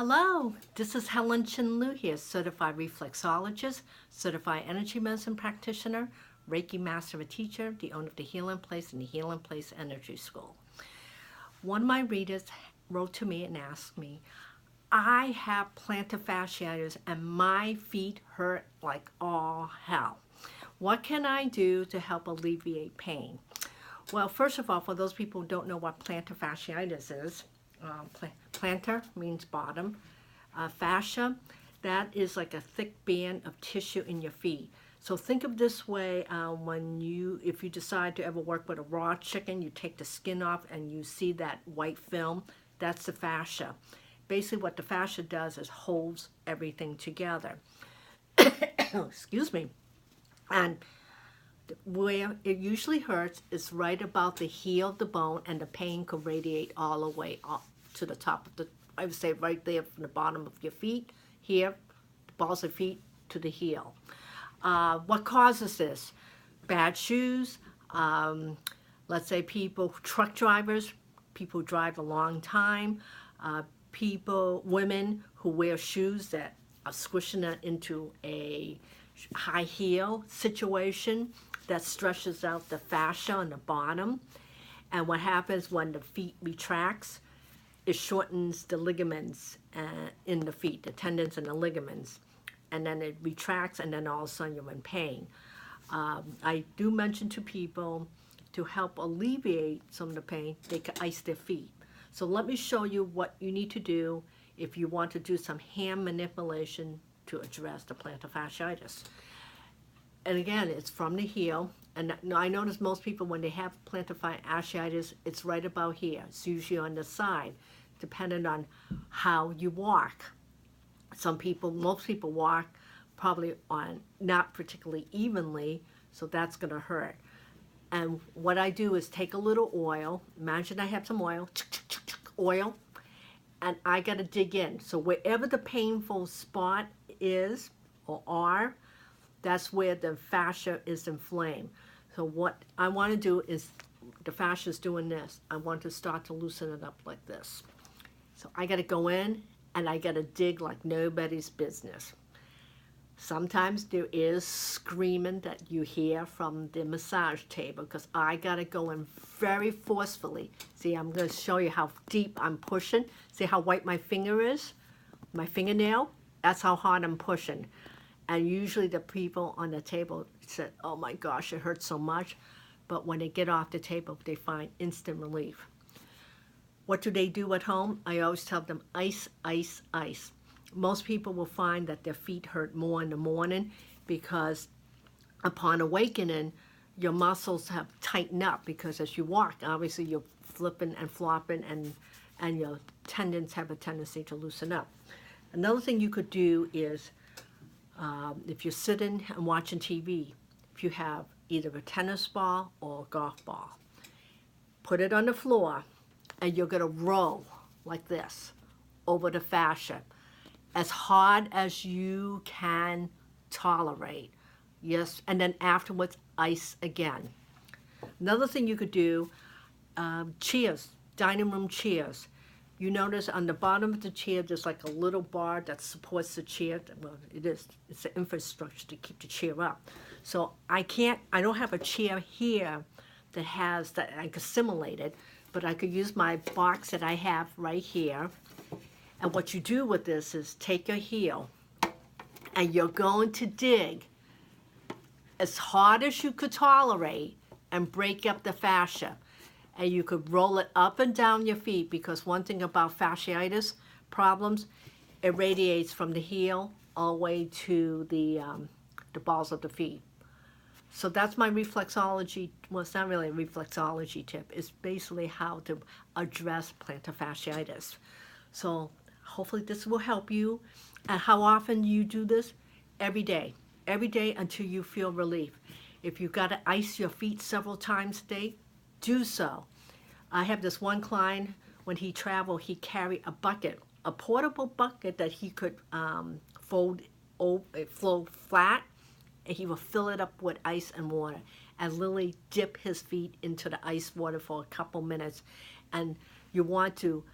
Hello, this is Helen Chin-Lu here, certified reflexologist, certified energy medicine practitioner, Reiki master and teacher, the owner of the Healing Place and the Healing Place Energy School. One of my readers wrote to me and asked me, I have plantar fasciitis and my feet hurt like all hell. What can I do to help alleviate pain? Well, first of all, for those people who don't know what plantar fasciitis is, plantar means bottom. Fascia, that is like a thick band of tissue in your feet. So think of this way, if you decide to ever work with a raw chicken, you take the skin off and you see that white film, that's the fascia. Basically what the fascia does is holds everything together. Excuse me. And where it usually hurts is right about the heel of the bone, and the pain could radiate all the way up to the top of the, I would say right there from the bottom of your feet, here, the balls of feet to the heel. What causes this? Bad shoes, let's say truck drivers, people who drive a long time, women who wear shoes that are squishing it into a high heel situation that stretches out the fascia on the bottom. And what happens when the feet retracts, it shortens the ligaments in the feet, the tendons and the ligaments. And then it retracts, and then all of a sudden you're in pain. I do mention to people to help alleviate some of the pain, they can ice their feet. So let me show you what you need to do if you want to do some hand manipulation to address the plantar fasciitis. And again, it's from the heel. And I notice most people, when they have plantar fasciitis, it's right about here. It's usually on the side, depending on how you walk. Most people walk probably on not particularly evenly, so that's going to hurt. And what I do is take a little oil. Imagine I have some oil, and I got to dig in. So wherever the painful spot is or are, that's where the fascia is inflamed. So what I want to do is, the fascia is doing this. I want to start to loosen it up like this. So I got to go in and I got to dig like nobody's business. Sometimes there is screaming that you hear from the massage table because I got to go in very forcefully. See, I'm going to show you how deep I'm pushing. See how white my finger is? My fingernail? That's how hard I'm pushing. And usually the people on the table said, oh my gosh, it hurts so much. But when they get off the table, they find instant relief. What do they do at home? I always tell them ice, ice, ice. Most people will find that their feet hurt more in the morning because upon awakening, your muscles have tightened up because as you walk, obviously you're flipping and flopping and your tendons have a tendency to loosen up. Another thing you could do is if you're sitting and watching TV, if you have either a tennis ball or a golf ball, put it on the floor and you're going to roll like this over the fascia as hard as you can tolerate. Yes, and then afterwards, ice again. Another thing you could do, chairs, dining room chairs. You notice on the bottom of the chair, there's like a little bar that supports the chair. Well, it's the infrastructure to keep the chair up. So I don't have a chair here that has that I could simulate it, but I could use my box that I have right here. And what you do with this is take your heel and you're going to dig as hard as you could tolerate and break up the fascia. And you could roll it up and down your feet, because one thing about fasciitis problems, it radiates from the heel all the way to the balls of the feet. So that's my reflexology. Well, it's not really a reflexology tip. It's basically how to address plantar fasciitis. So hopefully this will help you. And how often you do this? Every day until you feel relief. If you've got to ice your feet several times a day, do so. I have this one client, when he traveled, he carried a bucket, a portable bucket that he could fold flat, and he would fill it up with ice and water and literally dip his feet into the ice water for a couple minutes. And you want to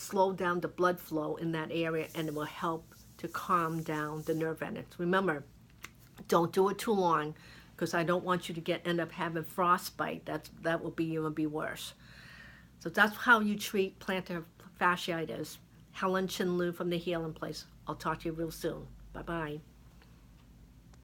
slow down the blood flow in that area, and it will help to calm down the nerve endings. Remember, don't do it too long, because I don't want you to end up having frostbite. That will be even be worse. So that's how you treat plantar fasciitis. Helen Chinlu from the Healing Place. I'll talk to you real soon. Bye-bye.